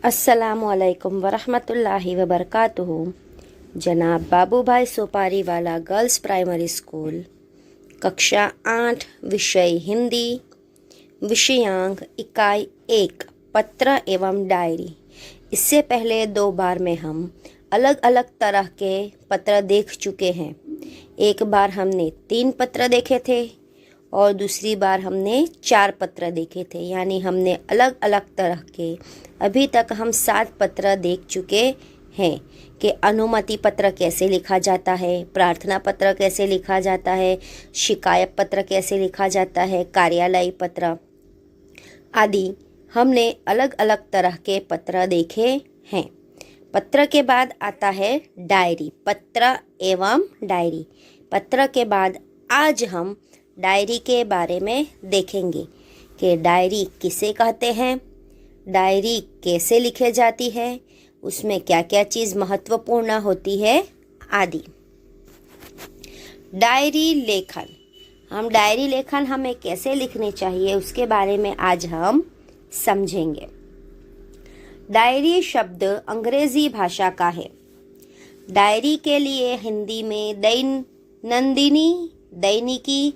अस्सलामुअलैकुम वरहमतुल्लाहि वबरकातुहू। जनाब बाबूभाई सोपारी वाला गर्ल्स प्राइमरी स्कूल, कक्षा 8, विषय हिंदी, विषयांक इकाई 1, पत्र एवं डायरी। इससे पहले 2 बार में हम अलग अलग तरह के पत्र देख चुके हैं। एक बार हमने 3 पत्र देखे थे और दूसरी बार हमने 4 पत्र देखे थे, यानी हमने अलग अलग तरह के अभी तक हम 7 पत्र देख चुके हैं कि अनुमति पत्र कैसे लिखा जाता है, प्रार्थना पत्र कैसे लिखा जाता है, शिकायत पत्र कैसे लिखा जाता है, कार्यालय पत्र आदि हमने अलग अलग तरह के पत्र देखे हैं। पत्र के बाद आता है डायरी, पत्र एवं डायरी। पत्र के बाद आज हम डायरी के बारे में देखेंगे कि डायरी किसे कहते हैं, डायरी कैसे लिखे जाती है, उसमें क्या क्या चीज़ महत्वपूर्ण होती है आदि। डायरी लेखन, हम डायरी लेखन हमें कैसे लिखनी चाहिए उसके बारे में आज हम समझेंगे। डायरी शब्द अंग्रेजी भाषा का है। डायरी के लिए हिंदी में दैनंदिनी, दैनिकी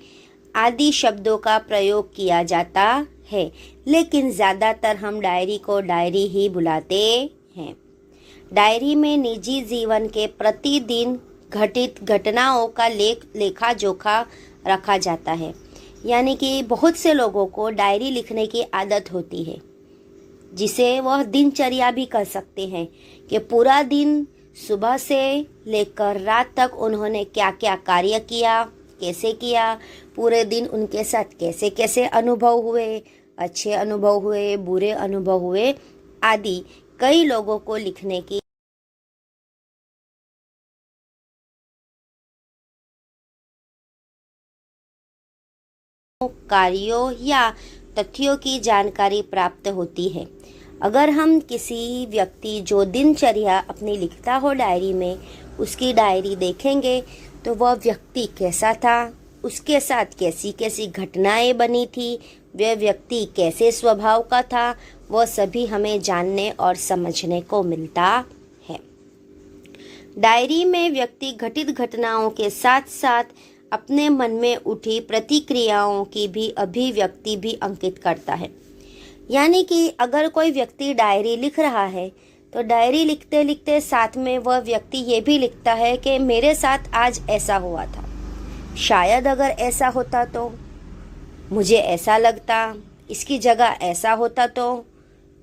आदि शब्दों का प्रयोग किया जाता है, लेकिन ज़्यादातर हम डायरी को डायरी ही बुलाते हैं। डायरी में निजी जीवन के प्रतिदिन घटित घटनाओं का लेखा जोखा रखा जाता है। यानी कि बहुत से लोगों को डायरी लिखने की आदत होती है, जिसे वह दिनचर्या भी कर सकते हैं कि पूरा दिन सुबह से लेकर रात तक उन्होंने क्या क्या कार्य किया, कैसे किया, पूरे दिन उनके साथ कैसे कैसे अनुभव हुए, अच्छे अनुभव हुए, बुरे अनुभव हुए आदि कई लोगों को लिखने की कार्यों या तथ्यों की जानकारी प्राप्त होती है। अगर हम किसी व्यक्ति जो दिनचर्या अपनी लिखता हो डायरी में, उसकी डायरी देखेंगे तो वह व्यक्ति कैसा था, उसके साथ कैसी कैसी घटनाएं बनी थी, वह व्यक्ति कैसे स्वभाव का था, वह सभी हमें जानने और समझने को मिलता है। डायरी में व्यक्ति घटित घटनाओं के साथ साथ अपने मन में उठी प्रतिक्रियाओं की भी अभिव्यक्ति भी अंकित करता है। यानी कि अगर कोई व्यक्ति डायरी लिख रहा है तो डायरी लिखते लिखते साथ में वह व्यक्ति ये भी लिखता है कि मेरे साथ आज ऐसा हुआ था, शायद अगर ऐसा होता तो मुझे ऐसा लगता, इसकी जगह ऐसा होता तो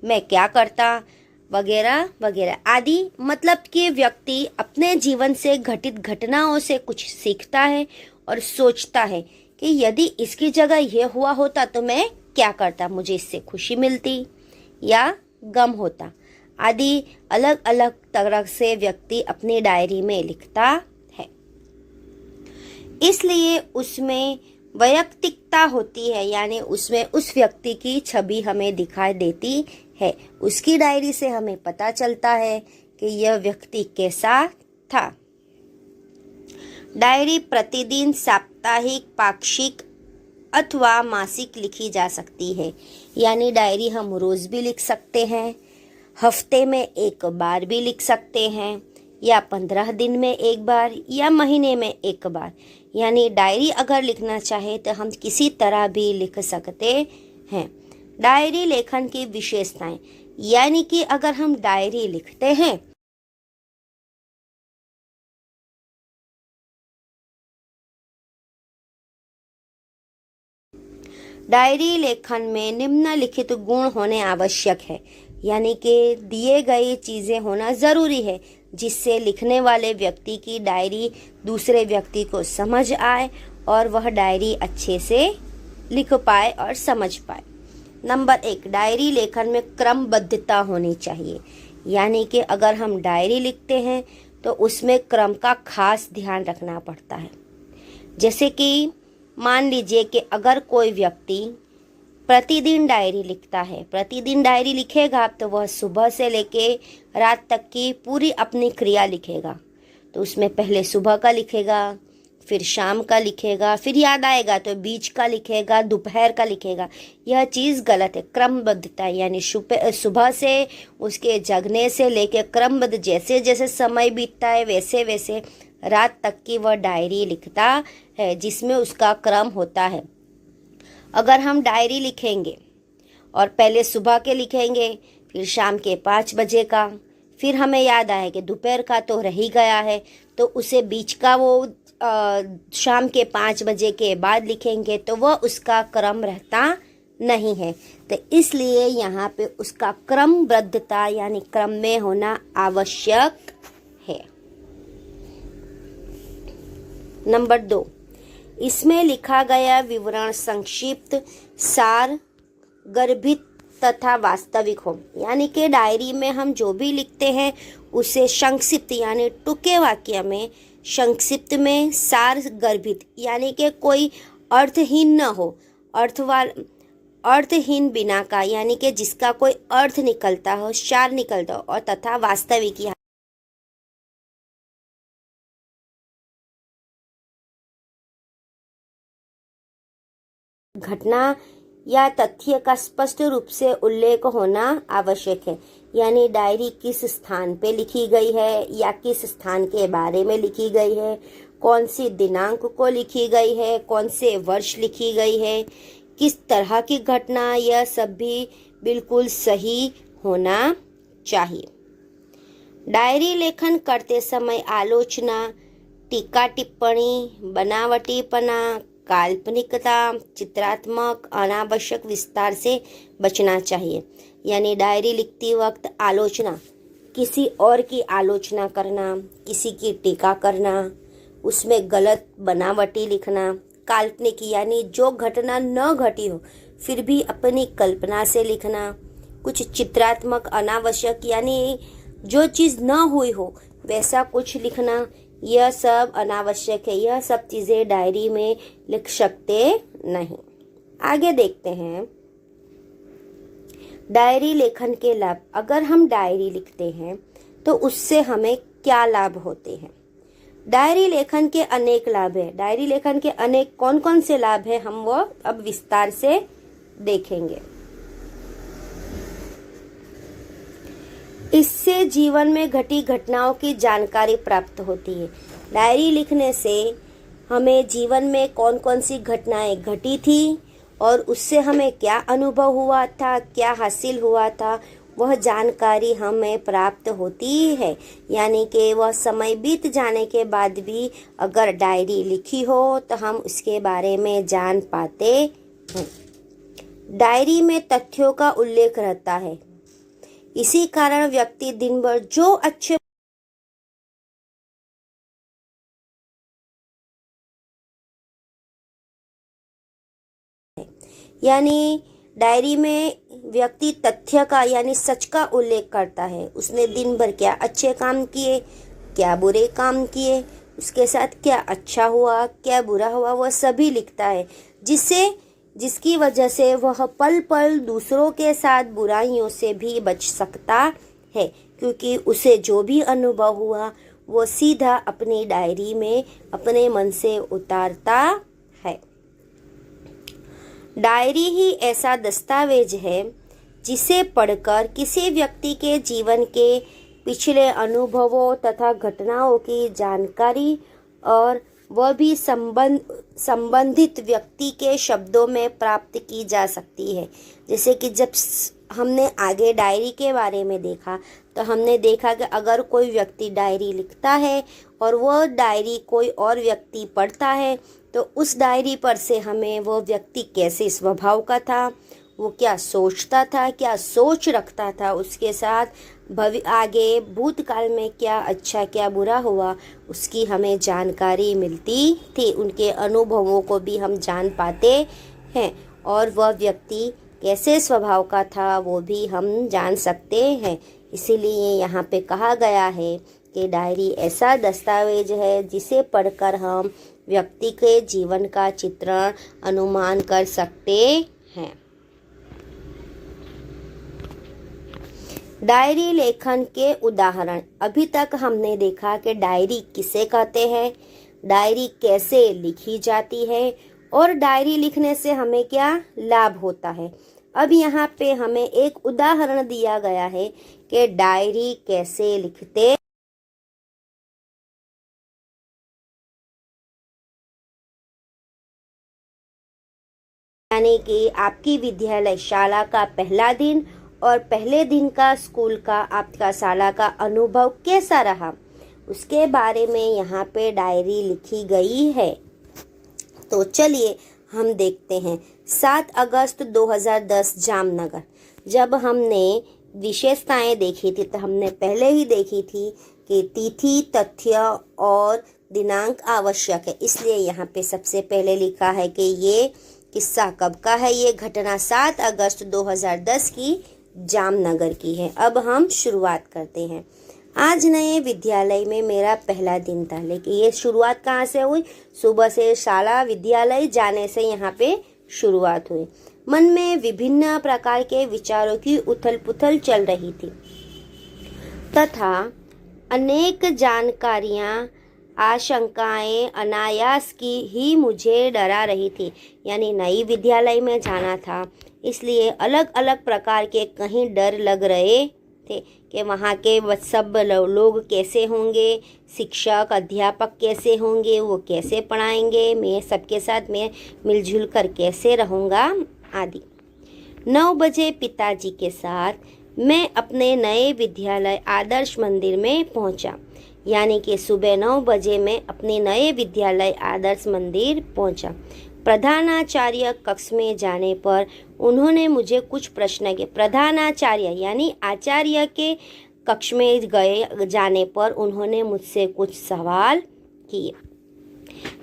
मैं क्या करता, वगैरह वगैरह आदि। मतलब कि व्यक्ति अपने जीवन से घटित घटनाओं से कुछ सीखता है और सोचता है कि यदि इसकी जगह यह हुआ होता तो मैं क्या करता, मुझे इससे खुशी मिलती या गम होता आदि। अलग अलग तरह से व्यक्ति अपनी डायरी में लिखता है, इसलिए उसमें वैयक्तिकता होती है, यानी उसमें उस व्यक्ति की छवि हमें दिखाई देती है। उसकी डायरी से हमें पता चलता है कि यह व्यक्ति कैसा था। डायरी प्रतिदिन, साप्ताहिक, पाक्षिक अथवा मासिक लिखी जा सकती है। यानी डायरी हम रोज भी लिख सकते हैं, हफ्ते में 1 बार भी लिख सकते हैं, या 15 दिन में 1 बार, या महीने में 1 बार। यानी डायरी अगर लिखना चाहे तो हम किसी तरह भी लिख सकते हैं। डायरी लेखन की विशेषताएं, यानी कि अगर हम डायरी लिखते हैं डायरी लेखन में निम्नलिखित गुण होने आवश्यक है। यानी कि दिए गई चीज़ें होना ज़रूरी है, जिससे लिखने वाले व्यक्ति की डायरी दूसरे व्यक्ति को समझ आए और वह डायरी अच्छे से लिख पाए और समझ पाए। नंबर 1, डायरी लेखन में क्रमबद्धता होनी चाहिए। यानी कि अगर हम डायरी लिखते हैं तो उसमें क्रम का खास ध्यान रखना पड़ता है। जैसे कि मान लीजिए कि अगर कोई व्यक्ति प्रतिदिन डायरी लिखता है, प्रतिदिन डायरी लिखेगा तो वह सुबह से लेके रात तक की पूरी अपनी क्रिया लिखेगा। तो उसमें पहले सुबह का लिखेगा, फिर शाम का लिखेगा, फिर याद आएगा तो बीच का लिखेगा, दोपहर का लिखेगा। यह चीज़ गलत है। क्रमबद्धता यानी सुबह से उसके जगने से लेकर क्रमबद्ध जैसे जैसे समय बीतता है वैसे वैसे रात तक की वह डायरी लिखता है, जिसमें उसका क्रम होता है। अगर हम डायरी लिखेंगे और पहले सुबह के लिखेंगे, फिर शाम के 5 बजे का, फिर हमें याद आए कि दोपहर का तो रह ही गया है, तो उसे बीच का वो शाम के 5 बजे के बाद लिखेंगे, तो वह उसका क्रम रहता नहीं है। तो इसलिए यहाँ पे उसका क्रमबद्धता यानी क्रम में होना आवश्यक है। नंबर 2, इसमें लिखा गया विवरण संक्षिप्त, सार, गर्भित तथा वास्तविक हो। यानी कि डायरी में हम जो भी लिखते हैं उसे संक्षिप्त यानी टूके वाक्य में, संक्षिप्त में, सार गर्भित यानी कि कोई अर्थहीन न हो, अर्थहीन बिना का यानी कि जिसका कोई अर्थ निकलता हो, सार निकलता हो, और तथा वास्तविक घटना या तथ्य का स्पष्ट रूप से उल्लेख होना आवश्यक है। यानी डायरी किस स्थान पे लिखी गई है या किस स्थान के बारे में लिखी गई है, कौन सी दिनांक को लिखी गई है, कौन से वर्ष लिखी गई है, किस तरह की घटना, यह सब भी बिल्कुल सही होना चाहिए। डायरी लेखन करते समय आलोचना, टीका टिप्पणी, बनावटीपना, काल्पनिकता, चित्रात्मक अनावश्यक विस्तार से बचना चाहिए। यानी डायरी लिखती वक्त आलोचना, किसी और की आलोचना करना, किसी की टीका करना, उसमें गलत बनावटी लिखना, काल्पनिक यानी जो घटना न घटी हो फिर भी अपनी कल्पना से लिखना, कुछ चित्रात्मक अनावश्यक यानी जो चीज़ न हुई हो वैसा कुछ लिखना, यह सब अनावश्यक है। यह सब चीज़ें डायरी में लिख सकते नहीं। आगे देखते हैं डायरी लेखन के लाभ। अगर हम डायरी लिखते हैं तो उससे हमें क्या लाभ होते हैं। डायरी लेखन के अनेक लाभ हैं। डायरी लेखन के अनेक कौन कौन से लाभ हैं हम वो अब विस्तार से देखेंगे। इससे जीवन में घटी घटनाओं की जानकारी प्राप्त होती है। डायरी लिखने से हमें जीवन में कौन कौन सी घटनाएं घटी थी और उससे हमें क्या अनुभव हुआ था, क्या हासिल हुआ था, वह जानकारी हमें प्राप्त होती है। यानी कि वह समय बीत जाने के बाद भी अगर डायरी लिखी हो तो हम उसके बारे में जान पाते हैं। डायरी में तथ्यों का उल्लेख रहता है। इसी कारण व्यक्ति दिन भर जो अच्छे यानी डायरी में व्यक्ति तथ्य का यानी सच का उल्लेख करता है। उसने दिन भर क्या अच्छे काम किए, क्या बुरे काम किए, उसके साथ क्या अच्छा हुआ, क्या बुरा हुआ, वह सभी लिखता है, जिसकी वजह से वह पल पल दूसरों के साथ बुराइयों से भी बच सकता है, क्योंकि उसे जो भी अनुभव हुआ वो सीधा अपनी डायरी में अपने मन से उतारता है। डायरी ही ऐसा दस्तावेज है जिसे पढ़कर किसी व्यक्ति के जीवन के पिछले अनुभवों तथा घटनाओं की जानकारी और वह भी संबंधित व्यक्ति के शब्दों में प्राप्त की जा सकती है। जैसे कि जब हमने आगे डायरी के बारे में देखा तो हमने देखा कि अगर कोई व्यक्ति डायरी लिखता है और वह डायरी कोई और व्यक्ति पढ़ता है तो उस डायरी पर से हमें वो व्यक्ति कैसे स्वभाव का था, वो क्या सोचता था, क्या सोच रखता था, उसके साथ आगे भूतकाल में क्या अच्छा क्या बुरा हुआ उसकी हमें जानकारी मिलती थी। उनके अनुभवों को भी हम जान पाते हैं और वह व्यक्ति कैसे स्वभाव का था वो भी हम जान सकते हैं। इसीलिए यहाँ पे कहा गया है कि डायरी ऐसा दस्तावेज है जिसे पढ़कर हम व्यक्ति के जीवन का चित्रण अनुमान कर सकते हैं। डायरी लेखन के उदाहरण। अभी तक हमने देखा कि डायरी किसे कहते हैं, डायरी कैसे लिखी जाती है और डायरी लिखने से हमें क्या लाभ होता है। अब यहाँ पे हमें एक उदाहरण दिया गया है कि डायरी कैसे लिखते यानी कि आपकी विद्यालय शाला का पहला दिन और पहले दिन का स्कूल का आपका शाला का अनुभव कैसा रहा, उसके बारे में यहाँ पे डायरी लिखी गई है। तो चलिए हम देखते हैं। 7 अगस्त 2010 जामनगर। जब हमने विशेषताएं देखी थी तो हमने पहले ही देखी थी कि तिथि, तथ्य और दिनांक आवश्यक है, इसलिए यहाँ पे सबसे पहले लिखा है कि ये किस्सा कब का है। ये घटना 7 अगस्त 2010 की जामनगर की है। अब हम शुरुआत करते हैं। आज नए विद्यालय में मेरा पहला दिन था, लेकिन ये शुरुआत कहाँ से हुई? सुबह से शाला विद्यालय जाने से यहाँ पे शुरुआत हुई। मन में विभिन्न प्रकार के विचारों की उथल पुथल चल रही थी तथा अनेक जानकारियाँ, आशंकाएं अनायास की ही मुझे डरा रही थी। यानी नई विद्यालय में जाना था, इसलिए अलग अलग प्रकार के कहीं डर लग रहे थे कि वहाँ के सब लोग कैसे होंगे, शिक्षक अध्यापक कैसे होंगे, वो कैसे पढ़ाएंगे, मैं सबके साथ मैं मिलजुल कर कैसे रहूँगा आदि। 9 बजे पिताजी के साथ मैं अपने नए विद्यालय आदर्श मंदिर में पहुँचा। यानी कि सुबह 9 बजे मैं अपने नए विद्यालय आदर्श मंदिर पहुँचा। प्रधानाचार्य कक्ष में जाने पर उन्होंने मुझे कुछ प्रश्न किए। प्रधानाचार्य यानी आचार्य के कक्ष में जाने पर उन्होंने मुझसे कुछ सवाल किए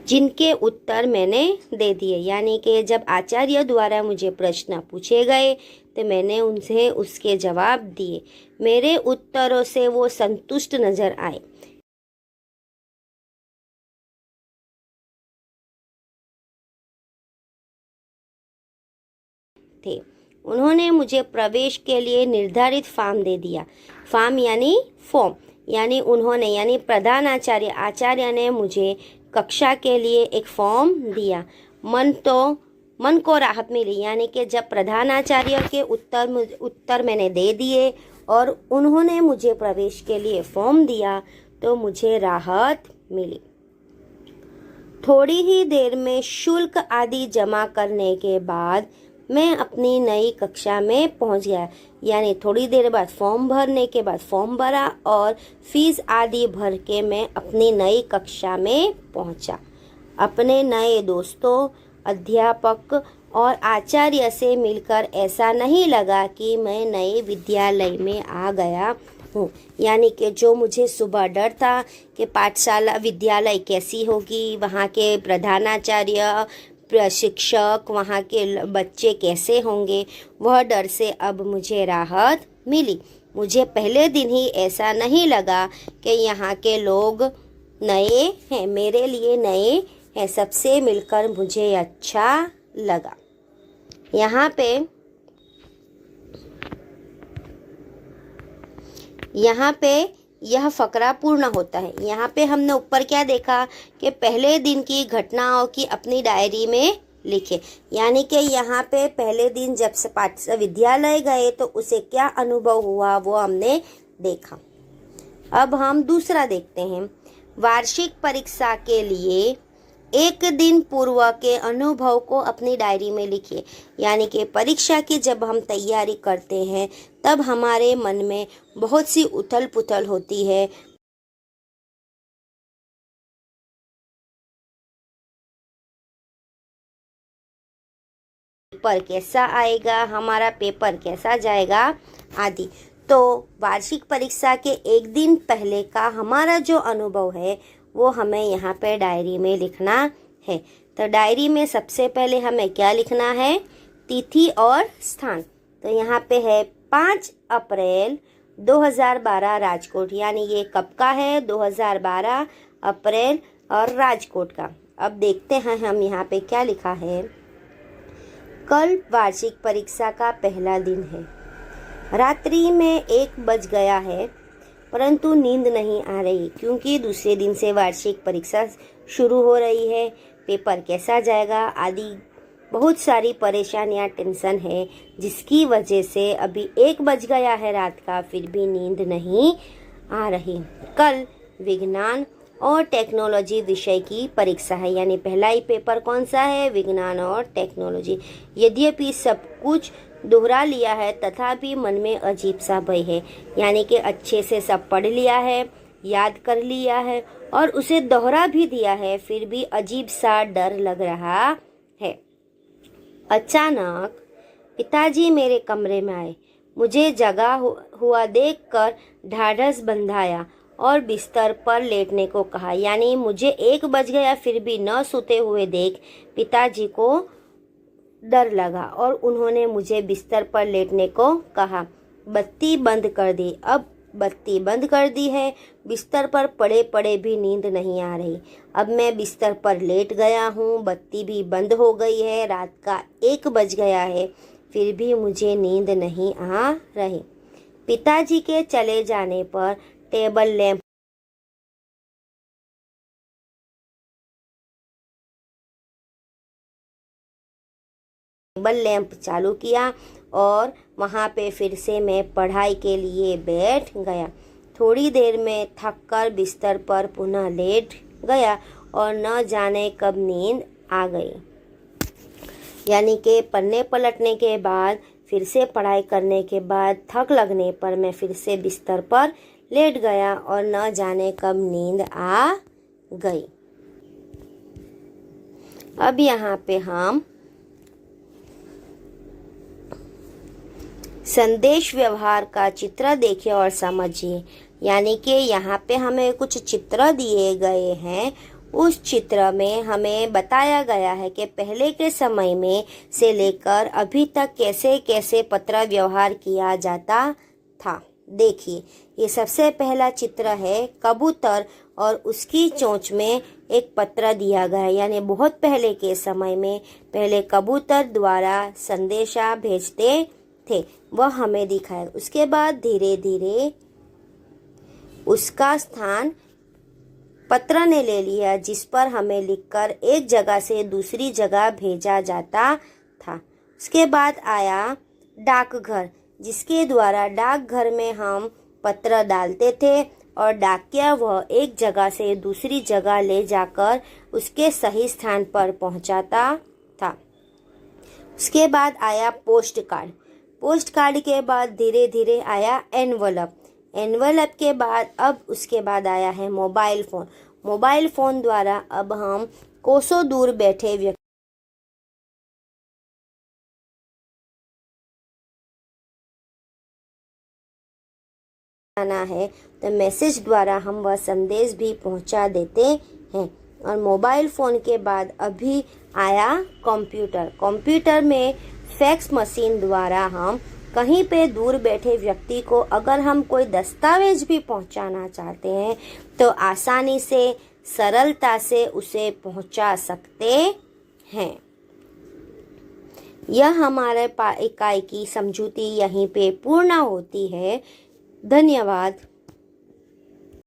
जिनके उत्तर मैंने दे दिए। यानी कि जब आचार्य द्वारा मुझे प्रश्न पूछे गए तो मैंने उनसे उसके जवाब दिए। मेरे उत्तरों से वो संतुष्ट नजर आए। थे। उन्होंने मुझे प्रवेश के लिए निर्धारित फॉर्म दे दिया। फॉर्म यानी उन्होंने यानी प्रधानाचार्य आचार्य ने मुझे कक्षा के लिए एक फॉर्म दिया। मन को राहत मिली। यानी कि जब प्रधानाचार्य के उत्तर मैंने दे दिए और उन्होंने मुझे प्रवेश के लिए फॉर्म दिया तो मुझे राहत मिली। थोड़ी ही देर में शुल्क आदि जमा करने के बाद मैं अपनी नई कक्षा में पहुंच गया। यानी थोड़ी देर बाद फॉर्म भरने के बाद फॉर्म भरा और फीस आदि भर के मैं अपनी नई कक्षा में पहुंचा। अपने नए दोस्तों, अध्यापक और आचार्य से मिलकर ऐसा नहीं लगा कि मैं नए विद्यालय में आ गया हूँ। यानी कि जो मुझे सुबह डर था कि पाठशाला विद्यालय कैसी होगी, वहाँ के प्रधानाचार्य, शिक्षक, वहाँ के बच्चे कैसे होंगे, वह डर से अब मुझे राहत मिली। मुझे पहले दिन ही ऐसा नहीं लगा कि यहाँ के लोग नए हैं, मेरे लिए नए हैं। सबसे मिलकर मुझे अच्छा लगा। यहाँ पे यह फकरा पूर्ण होता है। यहाँ पे हमने ऊपर क्या देखा कि पहले दिन की घटनाओं की अपनी डायरी में लिखे। यानी कि यहाँ पे पहले दिन जब से विद्यालय गए तो उसे क्या अनुभव हुआ वो हमने देखा। अब हम दूसरा देखते हैं। वार्षिक परीक्षा के लिए एक दिन पूर्व के अनुभव को अपनी डायरी में लिखिए। यानी कि परीक्षा की जब हम तैयारी करते हैं तब हमारे मन में बहुत सी उथल पुथल होती है। पेपर कैसा आएगा, हमारा पेपर कैसा जाएगा आदि। तो वार्षिक परीक्षा के एक दिन पहले का हमारा जो अनुभव है वो हमें यहाँ पे डायरी में लिखना है। तो डायरी में सबसे पहले हमें क्या लिखना है? तिथि और स्थान। तो यहाँ पे है 5 अप्रैल 2012 राजकोट। यानी ये कब का है? 2012 अप्रैल और राजकोट का। अब देखते हैं हम यहाँ पे क्या लिखा है। कल वार्षिक परीक्षा का पहला दिन है। रात्रि में 1 बज गया है, परंतु नींद नहीं आ रही क्योंकि दूसरे दिन से वार्षिक परीक्षा शुरू हो रही है, पेपर कैसा जाएगा आदि बहुत सारी परेशानियां, टेंशन है, जिसकी वजह से अभी 1 बज गया है रात का, फिर भी नींद नहीं आ रही। कल विज्ञान और टेक्नोलॉजी विषय की परीक्षा है, यानी पहला ही पेपर कौन सा है, विज्ञान और टेक्नोलॉजी। यद्यपि सब कुछ दोहरा लिया है तथापि मन में अजीब सा भय है, यानी कि अच्छे से सब पढ़ लिया है, याद कर लिया है और उसे दोहरा भी दिया है, फिर भी अजीब सा डर लग रहा है। अचानक पिताजी मेरे कमरे में आए। मुझे जगा हुआ देखकर ढाढ़स बंधाया और बिस्तर पर लेटने को कहा। यानी मुझे 1 बज गया फिर भी न सोते हुए देख पिताजी को डर लगा और उन्होंने मुझे बिस्तर पर लेटने को कहा। बत्ती बंद कर दी। अब बत्ती बंद कर दी है, बिस्तर पर पड़े पड़े भी नींद नहीं आ रही। अब मैं बिस्तर पर लेट गया हूँ, बत्ती भी बंद हो गई है, रात का 1 बज गया है, फिर भी मुझे नींद नहीं आ रही। पिताजी के चले जाने पर टेबल लैंप चालू किया और वहाँ पे फिर से मैं पढ़ाई के लिए बैठ गया। थोड़ी देर में थककर बिस्तर पर पुनः लेट गया और न जाने कब नींद आ गई। यानी कि पढ़ने पलटने के बाद, फिर से पढ़ाई करने के बाद थक लगने पर मैं फिर से बिस्तर पर लेट गया और न जाने कब नींद आ गई। अब यहाँ पे हम संदेश व्यवहार का चित्र देखिए और समझिए। यानी कि यहाँ पे हमें कुछ चित्र दिए गए हैं। उस चित्र में हमें बताया गया है कि पहले के समय में से लेकर अभी तक कैसे कैसे पत्र व्यवहार किया जाता था। देखिए, ये सबसे पहला चित्र है कबूतर और उसकी चोंच में एक पत्र दिया गया है। यानी बहुत पहले के समय में पहले कबूतर द्वारा संदेशा भेजते थे, वह हमें दिखाया। उसके बाद धीरे धीरे उसका स्थान पत्र ने ले लिया, जिस पर हमें लिखकर एक जगह से दूसरी जगह भेजा जाता था। उसके बाद आया डाकघर, जिसके द्वारा डाकघर में हम पत्र डालते थे और डाकिया वह एक जगह से दूसरी जगह ले जाकर उसके सही स्थान पर पहुंचाता था। उसके बाद आया पोस्ट कार्ड। पोस्ट कार्ड के बाद धीरे धीरे आया एनवलप। एनवलप के बाद अब उसके बाद आया है मोबाइल फ़ोन। मोबाइल फ़ोन द्वारा अब हम कोसों दूर बैठे व्यक्ति आना है तो मैसेज द्वारा हम वह संदेश भी पहुंचा देते हैं। और मोबाइल फ़ोन के बाद अभी आया कंप्यूटर। कंप्यूटर में फैक्स मशीन द्वारा हम कहीं पे दूर बैठे व्यक्ति को अगर हम कोई दस्तावेज भी पहुंचाना चाहते हैं तो आसानी से, सरलता से उसे पहुंचा सकते हैं। यह हमारे इकाई की समझूती यहीं पे पूर्ण होती है। धन्यवाद।